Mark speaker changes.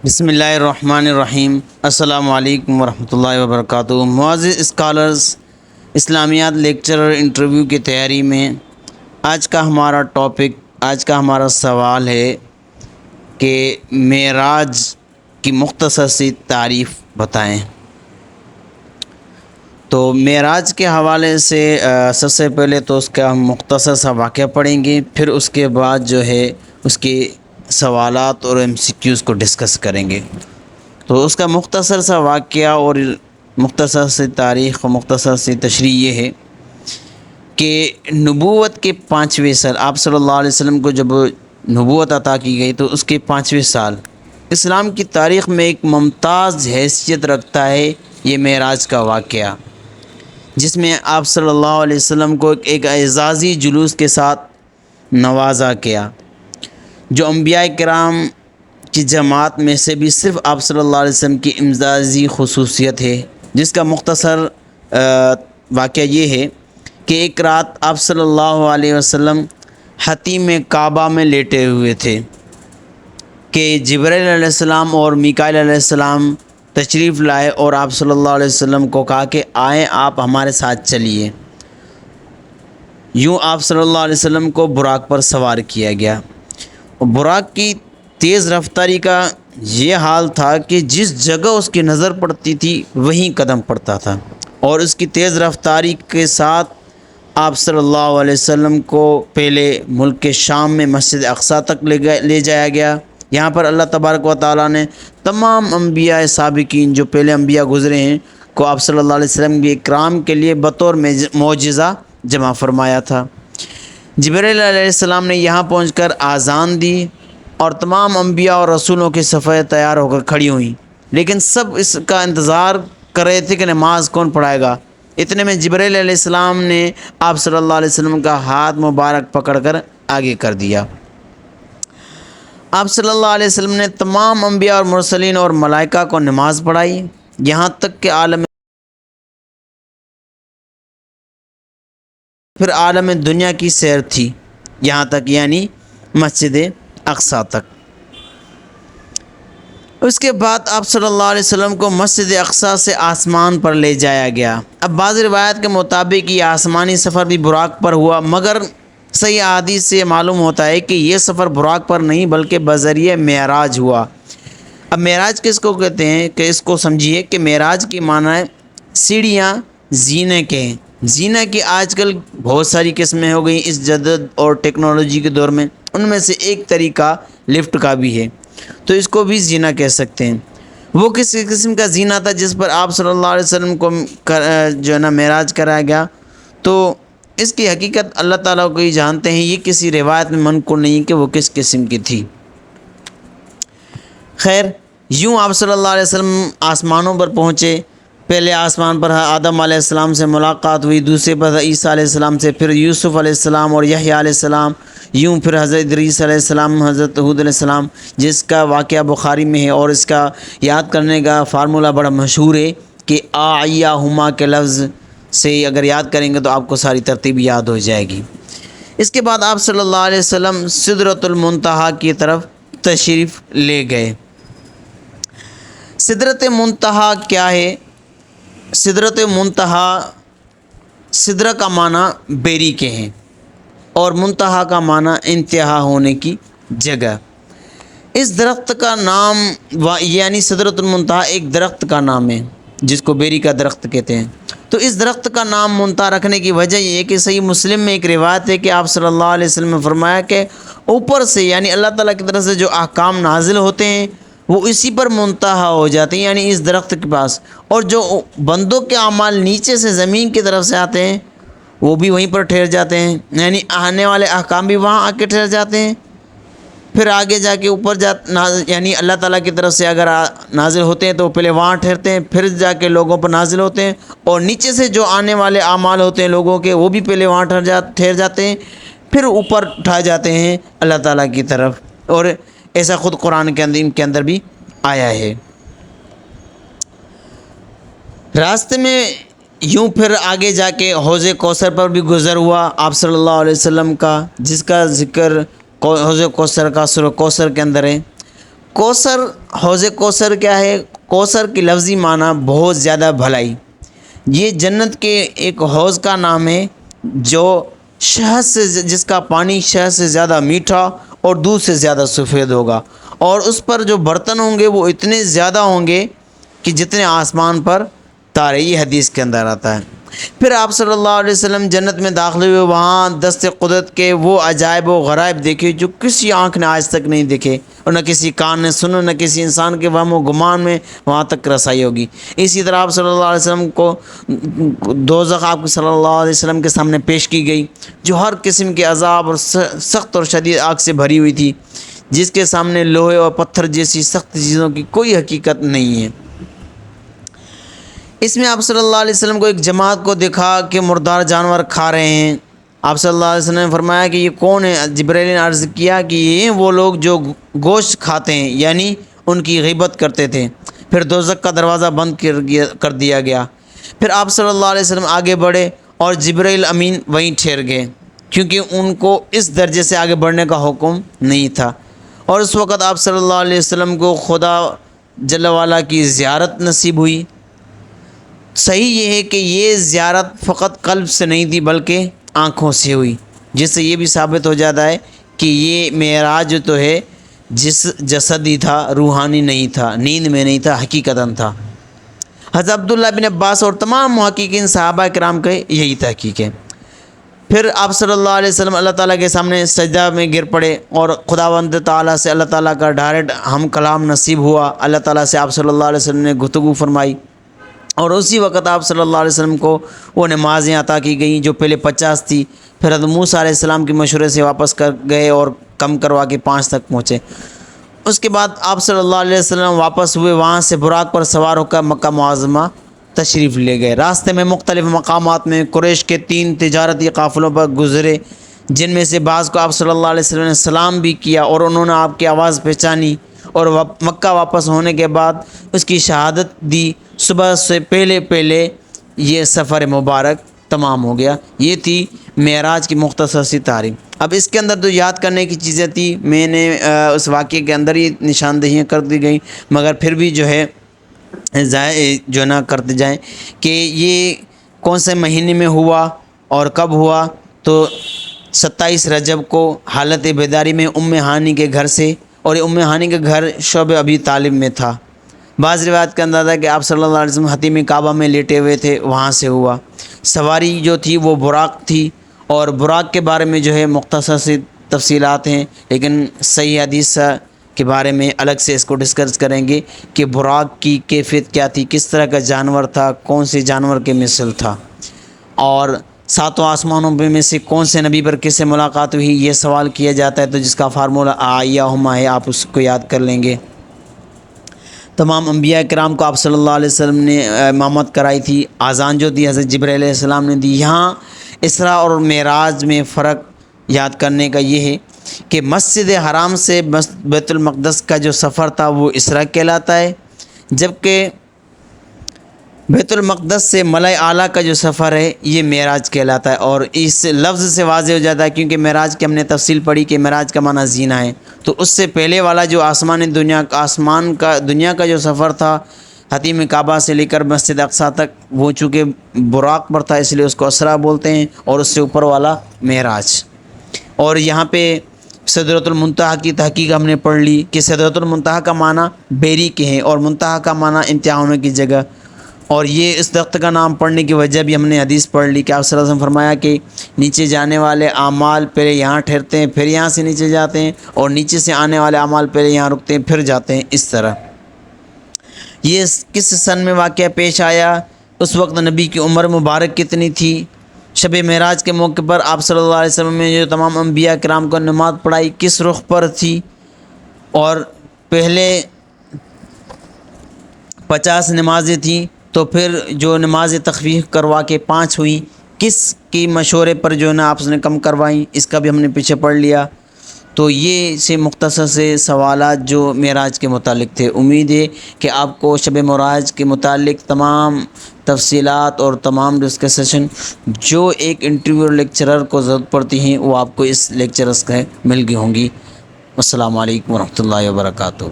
Speaker 1: بسم اللہ الرحمن الرحیم۔ السلام علیکم ورحمۃ اللہ وبرکاتہ۔ معزز اسکالرز، اسلامیات لیکچر اور انٹرویو کی تیاری میں آج کا ہمارا سوال ہے کہ معراج کی مختصر سی تعریف بتائیں۔ تو معراج کے حوالے سے سب سے پہلے تو اس کا ہم مختصر سا واقعہ پڑھیں گے، پھر اس کے بعد جو ہے اس کے سوالات اور MCQs کو ڈسکس کریں گے۔ تو اس کا مختصر سا واقعہ اور مختصر سی تاریخ اور مختصر سی تشریح یہ ہے کہ نبوت کے 5ویں سال آپ صلی اللہ علیہ وسلم کو جب نبوت عطا کی گئی تو اس کے 5ویں سال اسلام کی تاریخ میں ایک ممتاز حیثیت رکھتا ہے یہ معراج کا واقعہ، جس میں آپ صلی اللہ علیہ وسلم کو ایک اعزازی جلوس کے ساتھ نوازا گیا، جو انبیاء کرام کی جماعت میں سے بھی صرف آپ صلی اللہ علیہ وسلم کی امتیازی خصوصیت ہے، جس کا مختصر واقعہ یہ ہے کہ ایک رات آپ صلی اللہ علیہ وسلم حتیم کعبہ میں لیٹے ہوئے تھے کہ جبرائیل علیہ السلام اور میکائیل علیہ السلام تشریف لائے اور آپ صلی اللہ علیہ وسلم کو کہا کہ آئیں آپ ہمارے ساتھ چلیے۔ یوں آپ صلی اللہ علیہ وسلم کو براق پر سوار کیا گیا۔ براق کی تیز رفتاری کا یہ حال تھا کہ جس جگہ اس کی نظر پڑتی تھی وہیں قدم پڑتا تھا، اور اس کی تیز رفتاری کے ساتھ آپ صلی اللہ علیہ وسلم کو پہلے ملک کے شام میں مسجد اقصیٰ تک لے جایا گیا۔ یہاں پر اللہ تبارک و تعالیٰ نے تمام انبیاء سابقین جو پہلے انبیاء گزرے ہیں کو آپ صلی اللہ علیہ وسلم کے اکرام کے لیے بطور معجزہ جمع فرمایا تھا۔ جبرائیل علیہ السلام نے یہاں پہنچ کر آذان دی اور تمام انبیاء اور رسولوں کی صفیں تیار ہو کر کھڑی ہوئیں، لیکن سب اس کا انتظار کر رہے تھے کہ نماز کون پڑھائے گا۔ اتنے میں جبرائیل علیہ السلام نے آپ صلی اللہ علیہ وسلم کا ہاتھ مبارک پکڑ کر آگے کر دیا۔ آپ صلی اللہ علیہ وسلم نے تمام انبیاء اور مرسلین اور ملائکہ کو نماز پڑھائی، یہاں تک کہ عالم دنیا کی سیر تھی، یہاں تک یعنی مسجد اقصیٰ تک۔ اس کے بعد آپ صلی اللہ علیہ وسلم کو مسجد اقصیٰ سے آسمان پر لے جایا گیا۔ اب بعض روایت کے مطابق یہ آسمانی سفر بھی براق پر ہوا، مگر صحیح احادیث سے معلوم ہوتا ہے کہ یہ سفر براق پر نہیں بلکہ بذریعہ معراج ہوا۔ اب معراج کس کو کہتے ہیں کہ اس کو سمجھیے کہ معراج کی معنی ہے سیڑھیاں زینے کے ہیں۔ زینے کی آج کل بہت ساری قسمیں ہو گئیں اس جدید اور ٹیکنالوجی کے دور میں، ان میں سے ایک طریقہ لفٹ کا بھی ہے، تو اس کو بھی زینہ کہہ سکتے ہیں۔ وہ کس قسم کا زینہ تھا جس پر آپ صلی اللہ علیہ وسلم کو جو ہے نا معراج کرایا گیا، تو اس کی حقیقت اللہ تعالیٰ کو ہی جانتے ہیں، یہ کسی روایت میں منقول نہیں کہ وہ کس قسم کی تھی۔ خیر، یوں آپ صلی اللہ علیہ وسلم آسمانوں پر پہنچے۔ پہلے آسمان پر آدم علیہ السلام سے ملاقات ہوئی، دوسرے پر عیسیٰ علیہ السلام سے، پھر یوسف علیہ السلام اور یحییٰ علیہ السلام، یوں پھر حضرت ادریس علیہ السلام، حضرت ہود علیہ السلام، جس کا واقعہ بخاری میں ہے، اور اس کا یاد کرنے کا فارمولہ بڑا مشہور ہے کہ آئیہما کے لفظ سے اگر یاد کریں گے تو آپ کو ساری ترتیب یاد ہو جائے گی۔ اس کے بعد آپ صلی اللہ علیہ وسلم سدرۃ المنتہا کی طرف تشریف لے گئے۔ سدرۃ منتہا کیا ہے؟ سدرۃ منتہا، سدرہ کا معنی بیری کے ہیں اور منتہا کا معنی انتہا ہونے کی جگہ۔ اس درخت کا نام یعنی سدرۃ المنتہا ایک درخت کا نام ہے جس کو بیری کا درخت کہتے ہیں۔ تو اس درخت کا نام منتہا رکھنے کی وجہ یہ ہے کہ صحیح مسلم میں ایک روایت ہے کہ آپ صلی اللہ علیہ وسلم نے فرمایا کہ اوپر سے یعنی اللہ تعالیٰ کی طرف سے جو احکام نازل ہوتے ہیں وہ اسی پر منتہا ہو جاتے ہیں، یعنی اس درخت کے پاس، اور جو بندوں کے اعمال نیچے سے زمین کی طرف سے آتے ہیں وہ بھی وہیں پر ٹھہر جاتے ہیں، یعنی آنے والے احکام بھی وہاں آ کے ٹھہر جاتے ہیں۔ پھر آگے جا کے اوپر یعنی اللہ تعالیٰ کی طرف سے اگر نازل ہوتے ہیں تو پہلے وہاں ٹھہرتے ہیں، پھر جا کے لوگوں پر نازل ہوتے ہیں، اور نیچے سے جو آنے والے اعمال ہوتے ہیں لوگوں کے وہ بھی پہلے وہاں ٹھہر جاتے ہیں، پھر اوپر اٹھائے جاتے ہیں اللہ تعالیٰ کی طرف، اور ایسا خود قرآن کے اندر بھی آیا ہے۔ راستے میں یوں پھر آگے جا کے حوض کوثر پر بھی گزر ہوا آپ صلی اللہ علیہ وسلم کا، جس کا ذکر حوض کوثر کا سورہ کوثر کے اندر ہے۔ کوثر، حوض کوثر کیا ہے؟ کوثر کی لفظی معنی بہت زیادہ بھلائی۔ یہ جنت کے ایک حوض کا نام ہے جو شہد سے، جس کا پانی شہد سے زیادہ میٹھا اور دودھ سے زیادہ سفید ہوگا، اور اس پر جو برتن ہوں گے وہ اتنے زیادہ ہوں گے کہ جتنے آسمان پر تارے۔ یہ حدیث کے اندر آتا ہے۔ پھر آپ صلی اللہ علیہ وسلم جنت میں داخل ہوئے، وہاں دست قدرت کے وہ عجائب و غرائب دیکھے جو کسی آنکھ نے آج تک نہیں دیکھے، اور نہ کسی کان نے سنا، نہ کسی انسان کے وہم و گمان میں وہاں تک رسائی ہوگی۔ اسی طرح آپ صلی اللہ علیہ وسلم کو دوزخ آپ صلی اللہ علیہ وسلم کے سامنے پیش کی گئی، جو ہر قسم کے عذاب اور سخت اور شدید آگ سے بھری ہوئی تھی، جس کے سامنے لوہے اور پتھر جیسی سخت چیزوں کی کوئی حقیقت نہیں ہے۔ اس میں آپ صلی اللہ علیہ وسلم کو ایک جماعت کو دیکھا کہ مردار جانور کھا رہے ہیں۔ آپ صلی اللہ علیہ وسلم نے فرمایا کہ یہ کون ہے؟ جبرائیل نے عرض کیا کہ یہ وہ لوگ جو گوشت کھاتے ہیں، یعنی ان کی غیبت کرتے تھے۔ پھر دوزخ کا دروازہ بند کر دیا گیا۔ پھر آپ صلی اللہ علیہ وسلم آگے بڑھے اور جبرائیل امین وہیں ٹھہر گئے، کیونکہ ان کو اس درجے سے آگے بڑھنے کا حکم نہیں تھا۔ اور اس وقت آپ صلی اللہ علیہ وسلم کو خدا جل وعلا کی زیارت نصیب ہوئی۔ صحیح یہ ہے کہ یہ زیارت فقط قلب سے نہیں تھی بلکہ آنکھوں سے ہوئی، جس سے یہ بھی ثابت ہو جاتا ہے کہ یہ معراج تو ہے جس جسدی تھا، روحانی نہیں تھا، نیند میں نہیں تھا، حقیقتاً تھا۔ حضرت عبداللہ بن عباس اور تمام محققین صحابہ کرام کے یہی تحقیق ہے۔ پھر آپ صلی اللہ علیہ وسلم اللہ تعالیٰ کے سامنے سجدہ میں گر پڑے اور خداوند تعالیٰ سے اللہ تعالیٰ کا ڈائریکٹ ہم کلام نصیب ہوا۔ اللہ تعالیٰ سے آپ صلی اللہ علیہ وسلم نے گفتگو فرمائی، اور اسی وقت آپ صلی اللہ علیہ وسلم کو وہ نمازیں عطا کی گئیں جو پہلے 50 تھی، پھر حضرت موسیٰ علیہ السلام کے مشورے سے واپس کر گئے اور کم کروا کے 5 تک پہنچے۔ اس کے بعد آپ صلی اللہ علیہ وسلم واپس ہوئے، وہاں سے براق پر سوار ہو کر مکہ معظمہ تشریف لے گئے۔ راستے میں مختلف مقامات میں قریش کے 3 تجارتی قافلوں پر گزرے، جن میں سے بعض کو آپ صلی اللہ علیہ وسلم نے سلام بھی کیا اور انہوں نے آپ کی آواز پہچانی، اور مکہ واپس ہونے کے بعد اس کی شہادت دی۔ صبح سے پہلے یہ سفر مبارک تمام ہو گیا۔ یہ تھی معراج کی مختصر سی تعریف۔ اب اس کے اندر جو یاد کرنے کی چیزیں تھی، میں نے اس واقعے کے اندر ہی نشاندہیاں کر دی گئیں، مگر پھر بھی جو ہے نہ کرتے جائیں کہ یہ کون سے مہینے میں ہوا اور کب ہوا۔ تو 27 رجب کو حالت بیداری میں ام ہانی کے گھر سے، اور ام ہانی کا گھر شعب ابی طالب میں تھا۔ بعض روایت کا اندازہ ہے کہ آپ صلی اللہ علیہ وسلم حتیم کعبہ میں لیٹے ہوئے تھے، وہاں سے ہوا۔ سواری جو تھی وہ براق تھی، اور براق کے بارے میں جو ہے مختصر سی تفصیلات ہیں، لیکن صحیح حدیث کے بارے میں الگ سے اس کو ڈسکس کریں گے کہ براق کی کیفیت کیا تھی، کس طرح کا جانور تھا، کون سے جانور کے مثل تھا، اور 7 آسمانوں میں سے کون سے نبی پر کس سے ملاقات ہوئی، یہ سوال کیا جاتا ہے، تو جس کا فارمولہ آیہما ہے، آپ اس کو یاد کر لیں گے۔ تمام انبیاء کرام کو آپ صلی اللہ علیہ وسلم نے امامت کرائی تھی۔ اذان جو دی حضرت جبرائیل علیہ السلام نے دی۔ یہاں اسراء اور معراج میں فرق یاد کرنے کا یہ ہے کہ مسجد حرام سے بیت المقدس کا جو سفر تھا وہ اسراء کہلاتا ہے، جبکہ بیت المقدس سے ملائے اعلیٰ کا جو سفر ہے یہ معراج کہلاتا ہے۔ اور اس لفظ سے واضح ہو جاتا ہے، کیونکہ معراج کی ہم نے تفصیل پڑھی کہ معراج کا معنی زینہ ہے، تو اس سے پہلے والا جو دنیا کا جو سفر تھا حتیم کعبہ سے لے کر مسجد اقصیٰ تک، وہ چونکہ براق پر تھا اس لیے اس کو اسراء بولتے ہیں، اور اس سے اوپر والا معراج۔ اور یہاں پہ سدرۃ المنتہا کی تحقیق ہم نے پڑھ لی کہ سدرۃ المنتہا کا معنی بیری کے ہیں، اور منتہا کا معنی انتہا ہونے کی جگہ، اور یہ اس درخت کا نام پڑھنے کی وجہ بھی ہم نے حدیث پڑھ لی کہ آپ صلی اللہ علیہ وسلم فرمایا کہ نیچے جانے والے اعمال پہلے یہاں ٹھہرتے ہیں، پھر یہاں سے نیچے جاتے ہیں، اور نیچے سے آنے والے اعمال پہلے یہاں رکتے ہیں، پھر جاتے ہیں، اس طرح۔ یہ کس سن میں واقعہ پیش آیا؟ اس وقت نبی کی عمر مبارک کتنی تھی؟ شب معراج کے موقع پر آپ صلی اللہ علیہ وسلم نے جو تمام انبیاء کرام کو نماز پڑھائی کس رخ پر تھی؟ اور پہلے 50 نمازیں تھیں، تو پھر جو نماز تخفیف کروا کے 5 ہوئیں، کس کی مشورے پر جو ہے نا آپ نے کم کروائیں، اس کا بھی ہم نے پیچھے پڑھ لیا۔ تو یہ سے مختصر سے سوالات جو معراج کے متعلق تھے۔ امید ہے کہ آپ کو شب معراج کے متعلق تمام تفصیلات اور تمام ڈسکشن جو ایک انٹرویو لیکچرر کو ضرورت پڑتی ہیں وہ آپ کو اس لیکچرز کا مل گئی ہوں گی۔ السلام علیکم ورحمۃ اللہ وبرکاتہ۔